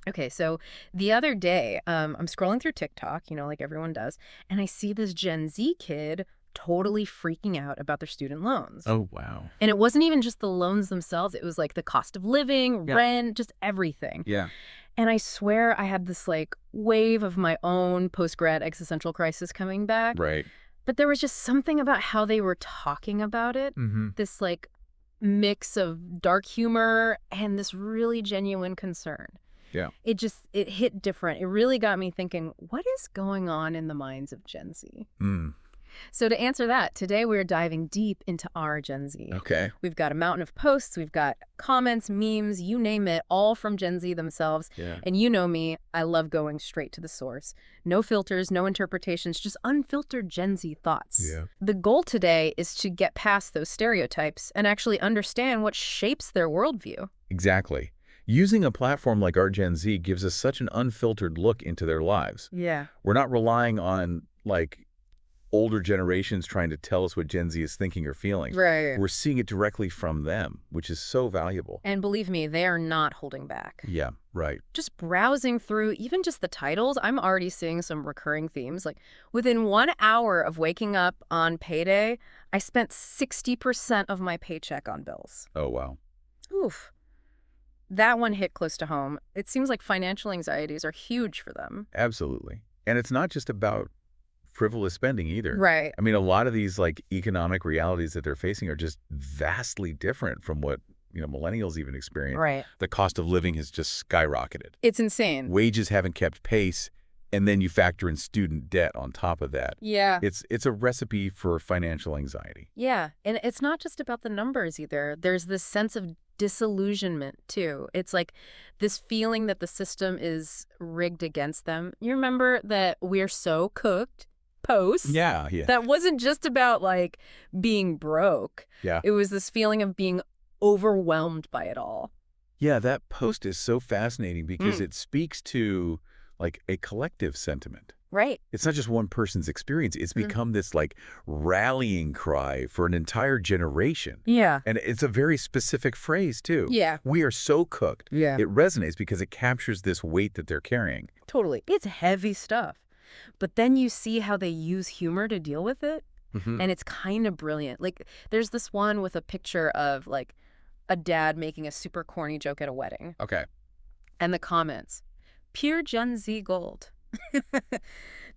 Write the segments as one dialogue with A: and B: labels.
A: Okay, so the other day, I'm scrolling through TikTok, like everyone does, and I see this Gen Z kid totally freaking out about their student loans.
B: Oh, wow.
A: And it wasn't even just the loans themselves, it was like the cost of living,
B: Yeah.
A: rent, just everything.
B: Yeah.
A: And I swear I had this like wave of my own post-grad existential crisis coming back.
B: Right.
A: But there was just something about how they were talking about it,
B: Mm-hmm.
A: this like mix of dark humor and this really genuine concern.
B: Yeah.
A: It hit different. It really got me thinking, what is going on in the minds of Gen Z?
B: Mm.
A: So to answer that, today we're diving deep into our Gen Z.
B: Okay.
A: We've got a mountain of posts, we've got comments, memes, you name it, all from Gen Z themselves.
B: Yeah.
A: And you know me, I love going straight to the source. No filters, no interpretations, just unfiltered Gen Z thoughts.
B: Yeah.
A: The goal today is to get past those stereotypes and actually understand what shapes their worldview.
B: Exactly. Using a platform like our Gen Z gives us such an unfiltered look into their lives.
A: Yeah.
B: We're not relying on, like, older generations trying to tell us what Gen Z is thinking or feeling.
A: Right.
B: We're seeing it directly from them, which is so valuable.
A: And believe me, they are not holding back.
B: Yeah, right.
A: Just browsing through even just the titles, I'm already seeing some recurring themes. Like within 1 hour of waking up on payday, I spent 60% of my paycheck on bills.
B: Oh, wow.
A: Oof. That one hit close to home. It seems like financial anxieties are huge for them.
B: Absolutely. And it's not just about frivolous spending either.
A: Right.
B: I mean, a lot of these like economic realities that they're facing are just vastly different from what, millennials even experience.
A: Right.
B: The cost of living has just skyrocketed.
A: It's insane.
B: Wages haven't kept pace, and then you factor in student debt on top of that.
A: Yeah.
B: It's a recipe for financial anxiety.
A: Yeah. And it's not just about the numbers either. There's this sense of disillusionment too. It's like this feeling that the system is rigged against them. You remember that We're So Cooked post?
B: Yeah.
A: That wasn't just about like being broke.
B: Yeah.
A: It was this feeling of being overwhelmed by it all.
B: Yeah, that post is so fascinating because it speaks to like a collective sentiment.
A: Right.
B: It's not just one person's experience. It's become this like rallying cry for an entire generation.
A: Yeah.
B: And it's a very specific phrase too.
A: Yeah.
B: We are so cooked.
A: Yeah.
B: It resonates because it captures this weight that they're carrying.
A: Totally. It's heavy stuff. But then you see how they use humor to deal with it. And it's kind of brilliant. Like there's this one with a picture of like a dad making a super corny joke at a wedding.
B: Okay.
A: And the comments, pure Gen Z gold.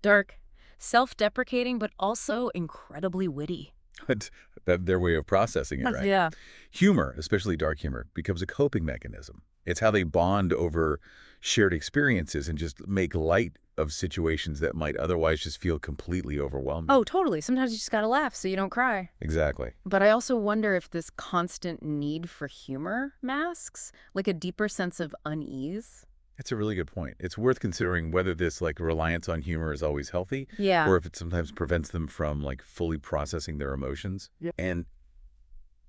A: Dark, self-deprecating, but also incredibly witty.
B: But their way of processing it, right?
A: Yeah.
B: Humor, especially dark humor, becomes a coping mechanism. It's how they bond over shared experiences and just make light of situations that might otherwise just feel completely overwhelming.
A: Oh, totally. Sometimes you just gotta laugh so you don't cry.
B: Exactly.
A: But I also wonder if this constant need for humor masks like a deeper sense of unease.
B: It's a really good point. It's worth considering whether this like reliance on humor is always healthy
A: Yeah.
B: or if it sometimes prevents them from like fully processing their emotions.
A: Yeah.
B: And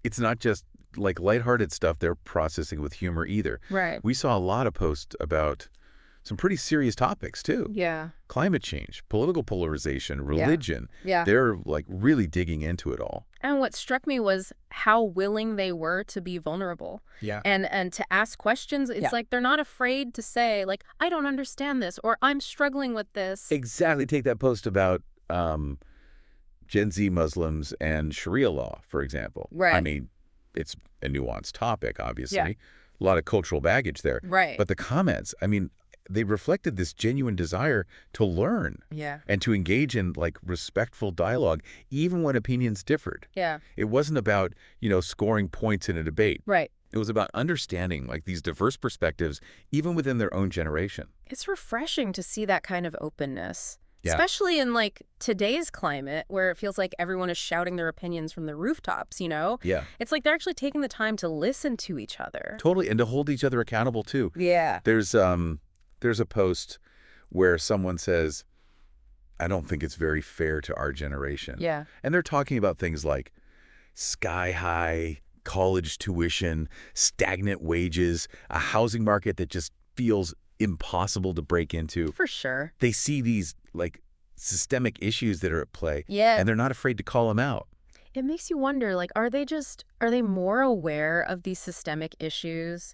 B: it's not just like lighthearted stuff they're processing with humor either.
A: Right.
B: We saw a lot of posts about some pretty serious topics too.
A: Yeah.
B: Climate change, political polarization, religion.
A: Yeah.
B: They're like really digging into it all.
A: And what struck me was how willing they were to be vulnerable.
B: Yeah.
A: And to ask questions. It's like they're not afraid to say, like, I don't understand this, or I'm struggling with this.
B: Exactly. Take that post about Gen Z Muslims and Sharia law, for example.
A: Right.
B: I mean, it's a nuanced topic, obviously.
A: Yeah.
B: A lot of cultural baggage there.
A: Right.
B: But the comments, I mean, they reflected this genuine desire to learn
A: Yeah.
B: and to engage in like respectful dialogue, even when opinions differed.
A: Yeah.
B: It wasn't about, scoring points in a debate.
A: Right.
B: It was about understanding like these diverse perspectives, even within their own generation.
A: It's refreshing to see that kind of openness.
B: Yeah.
A: Especially in like today's climate where it feels like everyone is shouting their opinions from the rooftops,
B: Yeah,
A: It's like they're actually taking the time to listen to each other.
B: totally. And to hold each other accountable too.
A: Yeah.
B: There's a post where someone says, I don't think it's very fair to our generation.
A: Yeah.
B: And they're talking about things like sky high college tuition, stagnant wages, a housing market that just feels impossible to break into.
A: For sure.
B: They see these like systemic issues that are at play.
A: Yeah.
B: And they're not afraid to call them out.
A: It makes you wonder, like, are they more aware of these systemic issues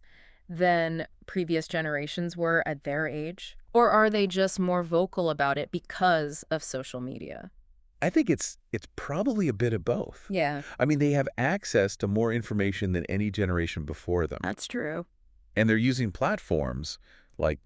A: than previous generations were at their age? Or are they just more vocal about it because of social media?
B: I think it's probably a bit of both.
A: Yeah,
B: I mean, they have access to more information than any generation before them.
A: that's true.
B: And they're using platforms like,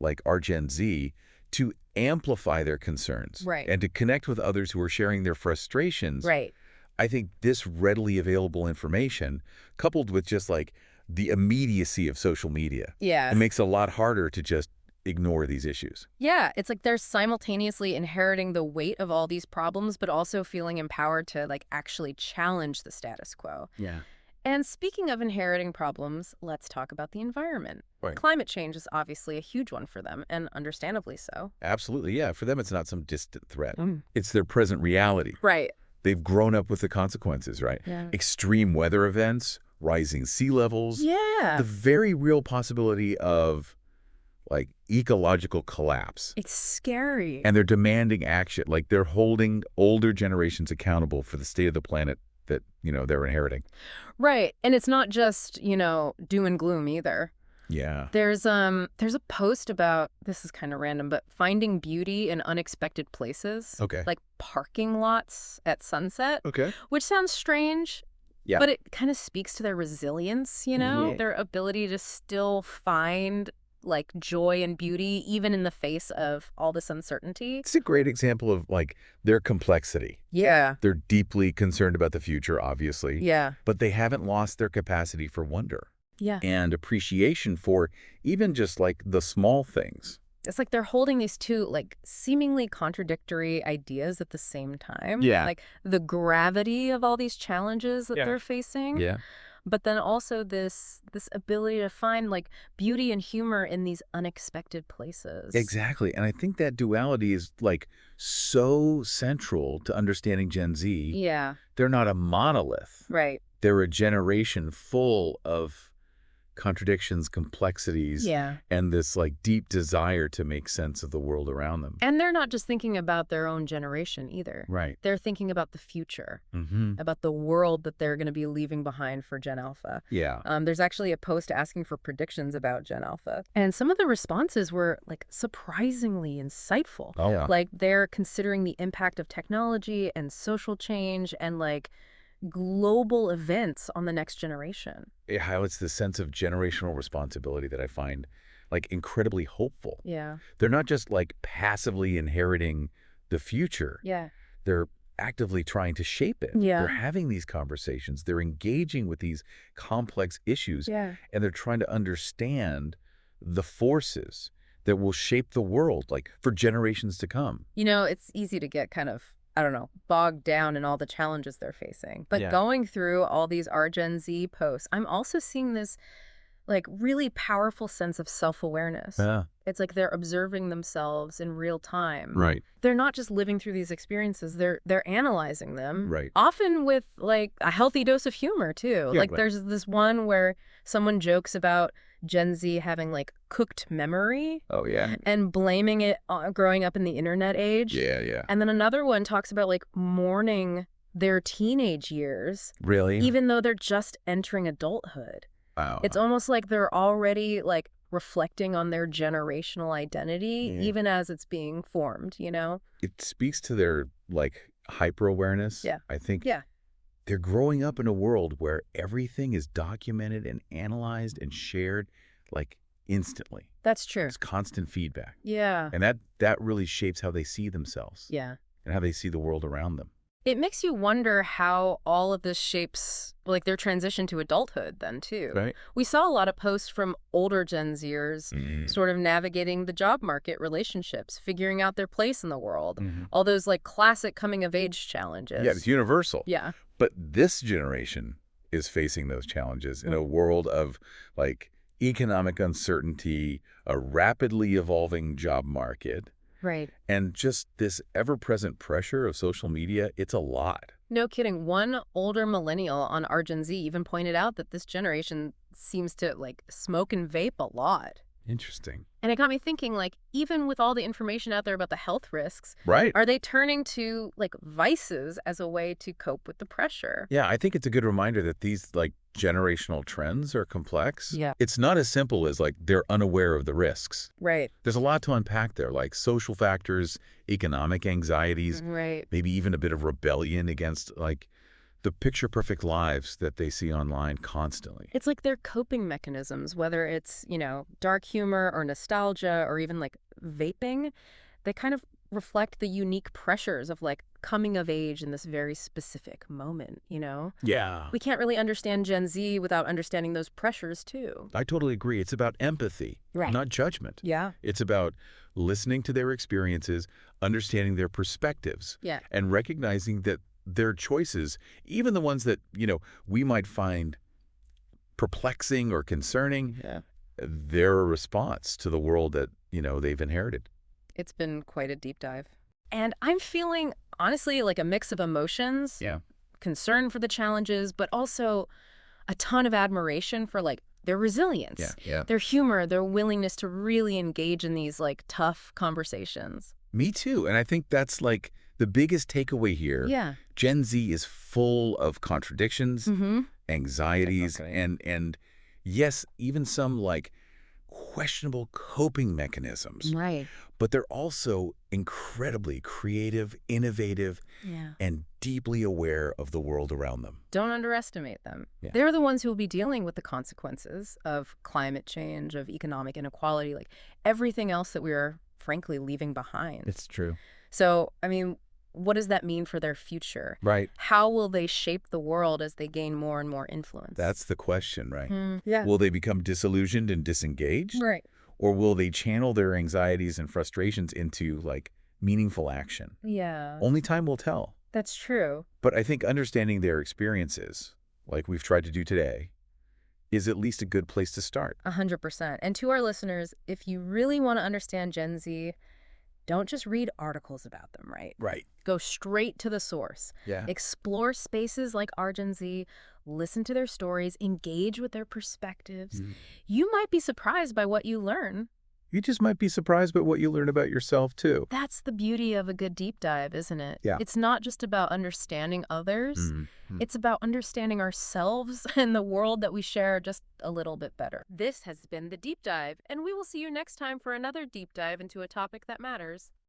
B: like our Gen Z to amplify their concerns
A: Right.
B: and to connect with others who are sharing their frustrations.
A: Right.
B: I think this readily available information, coupled with just like the immediacy of social media,
A: Yeah.
B: it makes it a lot harder to just ignore these issues.
A: Yeah, it's like they're simultaneously inheriting the weight of all these problems, but also feeling empowered to like actually challenge the status quo.
B: Yeah.
A: And speaking of inheriting problems, let's talk about the environment.
B: Right.
A: Climate change is obviously a huge one for them, and understandably so.
B: Absolutely, yeah. For them, it's not some distant threat.
A: Mm.
B: It's their present reality.
A: Right.
B: They've grown up with the consequences, right?
A: Yeah.
B: Extreme weather events, rising sea levels,
A: Yeah.
B: the very real possibility of like ecological collapse.
A: It's scary.
B: And they're demanding action. Like they're holding older generations accountable for the state of the planet that, they're inheriting.
A: Right. And it's not just, doom and gloom either.
B: Yeah.
A: There's a post about, this is kind of random, but finding beauty in unexpected places.
B: Okay.
A: Like parking lots at sunset,
B: Okay.
A: which sounds strange.
B: Yeah.
A: But it kind of speaks to their resilience,
B: Yeah.
A: their ability to still find like joy and beauty even in the face of all this uncertainty.
B: It's a great example of like their complexity.
A: Yeah.
B: They're deeply concerned about the future, obviously.
A: Yeah.
B: But they haven't lost their capacity for wonder
A: Yeah.
B: and appreciation for even just like the small things.
A: It's like they're holding these two like seemingly contradictory ideas at the same time.
B: Yeah.
A: Like the gravity of all these challenges that they're facing.
B: Yeah.
A: But then also this ability to find like beauty and humor in these unexpected places.
B: Exactly. And I think that duality is like so central to understanding Gen Z.
A: Yeah.
B: They're not a monolith.
A: Right.
B: They're a generation full of contradictions, complexities,
A: Yeah.
B: and this like deep desire to make sense of the world around them.
A: And they're not just thinking about their own generation either.
B: Right.
A: They're thinking about the future,
B: Mm-hmm.
A: about the world that they're going to be leaving behind for Gen Alpha.
B: Yeah.
A: There's actually a post asking for predictions about Gen Alpha. And some of the responses were like surprisingly insightful.
B: Oh, yeah.
A: Like they're considering the impact of technology and social change and like global events on the next generation.
B: It highlights the sense of generational responsibility that I find like incredibly hopeful.
A: Yeah.
B: They're not just like passively inheriting the future.
A: Yeah.
B: They're actively trying to shape it.
A: Yeah.
B: They're having these conversations. They're engaging with these complex issues.
A: Yeah.
B: And they're trying to understand the forces that will shape the world like for generations to come.
A: It's easy to get kind of, I don't know, bogged down in all the challenges they're facing. But
B: Yeah.
A: going through all these our Gen Z posts, I'm also seeing this like really powerful sense of self-awareness.
B: Yeah.
A: It's like they're observing themselves in real time.
B: Right.
A: They're not just living through these experiences, they're analyzing them.
B: Right.
A: Often with like a healthy dose of humor too.
B: Yeah,
A: like
B: right.
A: there's this one where someone jokes about Gen Z having like cooked memory
B: Oh, yeah.
A: and blaming it on growing up in the internet age.
B: Yeah, yeah.
A: And then another one talks about like mourning their teenage years,
B: Really?
A: even though they're just entering adulthood.
B: Wow.
A: It's almost like they're already like reflecting on their generational identity,
B: Yeah.
A: even as it's being formed,
B: It speaks to their like hyper-awareness.
A: Yeah.
B: I think
A: Yeah.
B: they're growing up in a world where everything is documented and analyzed and shared like instantly.
A: That's true.
B: It's constant feedback.
A: Yeah.
B: And that really shapes how they see themselves
A: Yeah.
B: and how they see the world around them.
A: It makes you wonder how all of this shapes like their transition to adulthood then too.
B: Right.
A: We saw a lot of posts from older Gen Zers sort of navigating the job market, relationships, figuring out their place in the world.
B: Mhm.
A: All those like classic coming of age challenges.
B: Yeah, it's universal.
A: Yeah.
B: But this generation is facing those challenges in a world of like economic uncertainty, a rapidly evolving job market,
A: Right.
B: and just this ever-present pressure of social media. It's a lot.
A: No kidding. One older millennial on our Gen Z even pointed out that this generation seems to like smoke and vape a lot.
B: Interesting.
A: And it got me thinking, like, even with all the information out there about the health risks,
B: Right.
A: are they turning to like vices as a way to cope with the pressure?
B: Yeah, I think it's a good reminder that these like generational trends are complex.
A: Yeah.
B: It's not as simple as like they're unaware of the risks.
A: Right.
B: There's a lot to unpack there, like social factors, economic anxieties,
A: Right.
B: maybe even a bit of rebellion against like the picture-perfect lives that they see online constantly.
A: It's like their coping mechanisms, whether it's, dark humor or nostalgia or even like vaping, they kind of reflect the unique pressures of like coming of age in this very specific moment.
B: Yeah.
A: We can't really understand Gen Z without understanding those pressures too.
B: I totally agree. It's about empathy,
A: Right.
B: not judgment.
A: Yeah.
B: It's about listening to their experiences, understanding their perspectives,
A: Yeah.
B: and recognizing that their choices, even the ones that, we might find perplexing or concerning,
A: Yeah.
B: they're a response to the world that, they've inherited.
A: It's been quite a deep dive. And I'm feeling, honestly, like a mix of emotions,
B: Yeah.
A: concern for the challenges, but also a ton of admiration for like their resilience,
B: Yeah.
A: their humor, their willingness to really engage in these like tough conversations.
B: Me too. And I think that's like the biggest takeaway here.
A: Yeah.
B: Gen Z is full of contradictions,
A: Mm-hmm.
B: anxieties,
A: Okay.
B: and yes, even some like questionable coping mechanisms.
A: Right.
B: But they're also incredibly creative, innovative,
A: Yeah.
B: and deeply aware of the world around them.
A: Don't underestimate them.
B: Yeah.
A: They're the ones who will be dealing with the consequences of climate change, of economic inequality, like everything else that we're frankly leaving behind.
B: It's true.
A: So, I mean, what does that mean for their future?
B: Right.
A: How will they shape the world as they gain more and more influence?
B: That's the question, right?
A: Yeah.
B: Will they become disillusioned and disengaged?
A: Right.
B: Or will they channel their anxieties and frustrations into, like, meaningful action?
A: Yeah.
B: Only time will tell.
A: That's true.
B: But I think understanding their experiences, like we've tried to do today, is at least a good place to start.
A: 100%. And to our listeners, if you really want to understand Gen Z, don't just read articles about them, right?
B: Right.
A: Go straight to the source.
B: Yeah.
A: Explore spaces like our Gen Z, listen to their stories, engage with their perspectives. You might be surprised by what you learn.
B: You just might be surprised by what you learn about yourself, too.
A: That's the beauty of a good deep dive, isn't it?
B: Yeah.
A: It's not just about understanding others. It's about understanding ourselves and the world that we share just a little bit better. This has been The Deep Dive, and we will see you next time for another deep dive into a topic that matters.